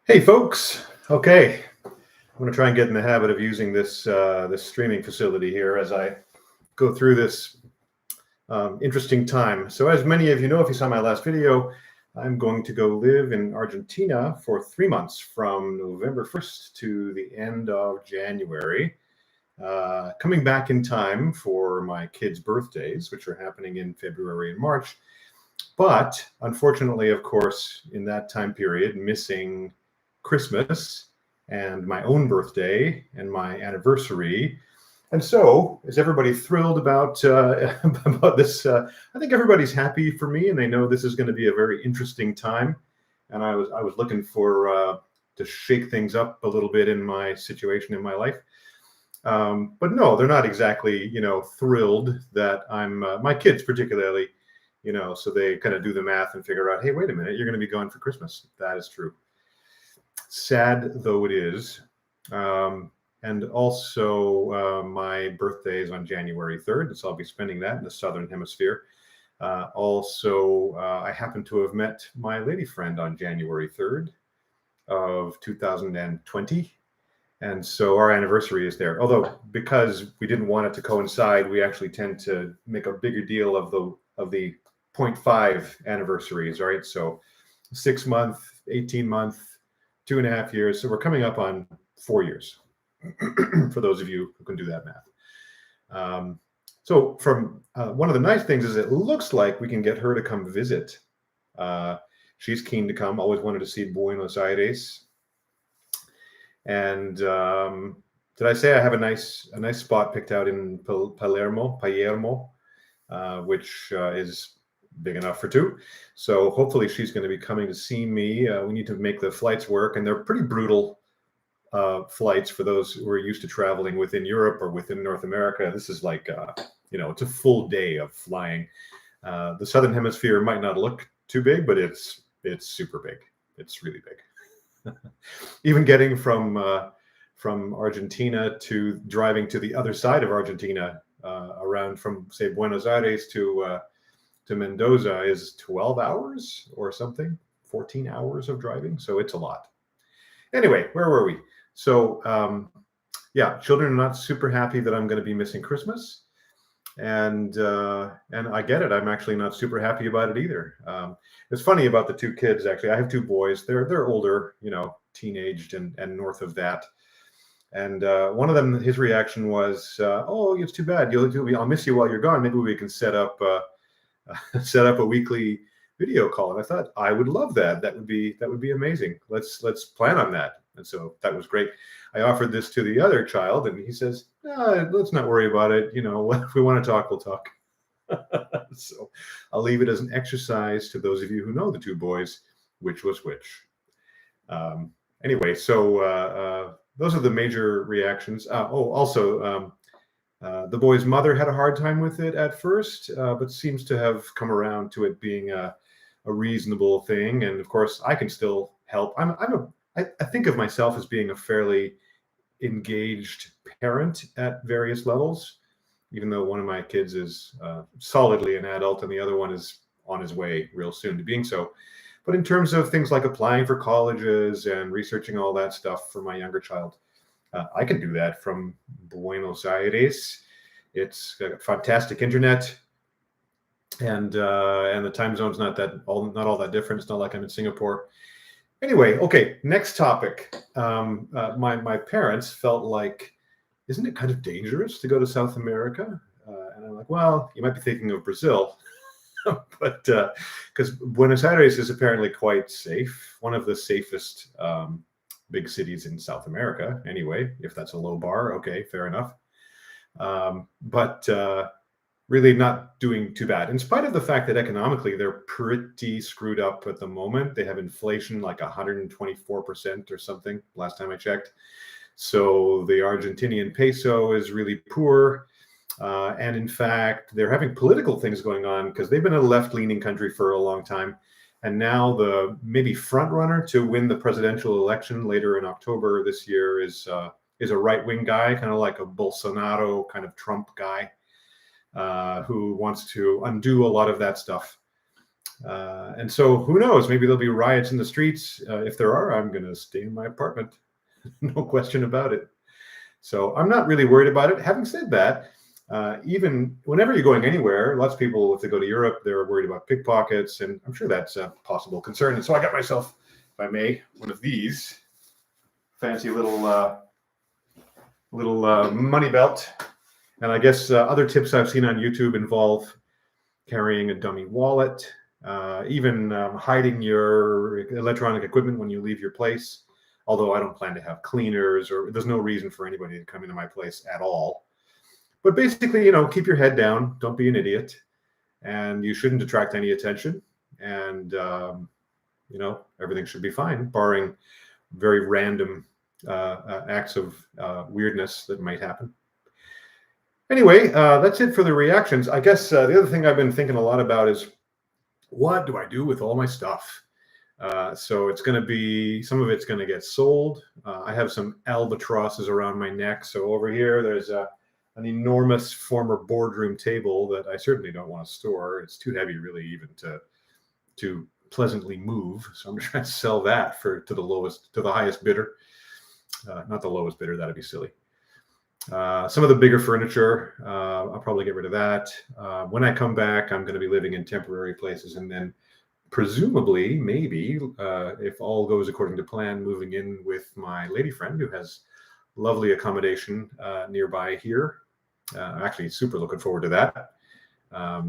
Hey folks. Okay, I'm going to try and get in the habit of using this streaming facility here as I go through this interesting time. So, as many of you know, if you saw my last video, I'm going to go live in Argentina for 3 months from November 1st to the end of January. Coming back in time for my kids' birthdays, which are happening in February and March. But unfortunately, of course, in that time period, missing Christmas and my own birthday and my anniversary. And so, is everybody thrilled about about this? I think everybody's happy for me, and they know this is going to be a very interesting time. And I was looking for to shake things up a little bit in my situation in my life. But no, they're not exactly thrilled that I'm my kids particularly. So they kind of do the math and figure out, hey, wait a minute, you're going to be gone for Christmas. That is true. Sad though it is. And also my birthday is on January 3rd, so I'll be spending that in the Southern Hemisphere. Also, I happen to have met my lady friend on January 3rd of 2020. And so our anniversary is there. Although, because we didn't want it to coincide, we actually tend to make a bigger deal of the 0.5 anniversaries, right? So 6 month, 18 month, 2.5 years. So we're coming up on 4 years for those of you who can do that math. So from one of the nice things is it looks like we can get her to come visit. She's keen to come, always wanted to see Buenos Aires. And did I say I have a nice spot picked out in Palermo, which is big enough for two. So hopefully she's going to be coming to see me. We need to make the flights work, and they're pretty brutal flights for those who are used to traveling within Europe or within North America. This is like, it's a full day of flying. The Southern Hemisphere might not look too big, but it's super big. It's really big. Even getting from Argentina to driving to the other side of Argentina, around from, say, Buenos Aires to Mendoza is 12 hours or something, 14 hours of driving. So it's a lot. Anyway, where were we? So yeah, children are not super happy that I'm going to be missing Christmas. And I get it. I'm actually not super happy about it either. It's funny about the two kids, actually. I have two boys. They're older, teenaged and north of that. And one of them, his reaction was, "Oh, it's too bad. I'll miss you while you're gone. Maybe we can set up a weekly video call." And I thought, I would love that. That would be amazing. Let's plan on that. And so that was great. I offered this to the other child, and he says, "Let's not worry about it. If we want to talk, we'll talk." So I'll leave it as an exercise to those of you who know the two boys, which was which. Anyway, so those are the major reactions. Also, the boy's mother had a hard time with it at first, but seems to have come around to it being a reasonable thing. And of course, I can still help. I think of myself as being a fairly engaged parent at various levels, even though one of my kids is solidly an adult and the other one is on his way real soon to being so. But in terms of things like applying for colleges and researching all that stuff for my younger child, I can do that from Buenos Aires. It's got fantastic internet, and the time zone's not all that different. It's not like I'm in Singapore. Anyway, okay, next topic. My parents felt like, isn't it kind of dangerous to go to South America? And I'm like, well, you might be thinking of Brazil. But because Buenos Aires is apparently quite safe, one of the safest big cities in South America. Anyway, if that's a low bar, okay, fair enough. But really not doing too bad, in spite of the fact that economically they're pretty screwed up at the moment. They have inflation like 124% or something, last time I checked. So the Argentinian peso is really poor. And in fact, they're having political things going on because they've been a left-leaning country for a long time. And now the maybe front runner to win the presidential election later in October this year is a right-wing guy, kind of like a Bolsonaro kind of Trump guy, who wants to undo a lot of that stuff. And so who knows? Maybe there'll be riots in the streets. If there are, I'm going to stay in my apartment. No question about it. So I'm not really worried about it. Having said that, even whenever you're going anywhere, lots of people, if they go to Europe, they're worried about pickpockets, and I'm sure that's a possible concern. And so I got myself, if I may, one of these fancy little money belt. And I guess other tips I've seen on YouTube involve carrying a dummy wallet, even hiding your electronic equipment when you leave your place. Although I don't plan to have cleaners, or there's no reason for anybody to come into my place at all. But basically, keep your head down. Don't be an idiot. And you shouldn't attract any attention. And, everything should be fine, barring very random acts of weirdness that might happen. Anyway, that's it for the reactions. I guess the other thing I've been thinking a lot about is, what do I do with all my stuff? So it's going to be, some of it's going to get sold. I have some albatrosses around my neck. So over here, there's an enormous former boardroom table that I certainly don't want to store. It's too heavy, really, even to pleasantly move. So I'm trying to sell that to the highest bidder. Not the lowest bidder, that'd be silly. Some of the bigger furniture, I'll probably get rid of that. When I come back, I'm going to be living in temporary places, and then presumably, maybe, if all goes according to plan, moving in with my lady friend who has lovely accommodation nearby here. Actually, super looking forward to that. I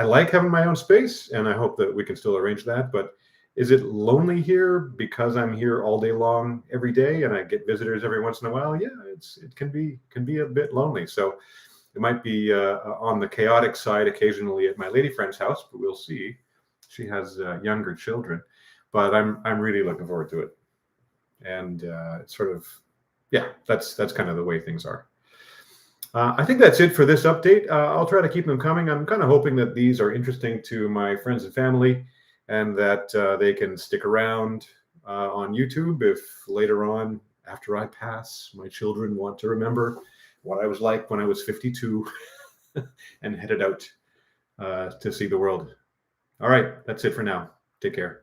like having my own space, and I hope that we can still arrange that. But is it lonely here because I'm here all day long every day, and I get visitors every once in a while? Yeah, it can be a bit lonely. So it might be on the chaotic side occasionally at my lady friend's house, but we'll see. She has younger children, but I'm really looking forward to it. And it's sort of, yeah, that's kind of the way things are. I think that's it for this update. I'll try to keep them coming. I'm kind of hoping that these are interesting to my friends and family, and that they can stick around on YouTube if later on, after I pass, my children want to remember what I was like when I was 52 and headed out to see the world. All right, that's it for now. Take care.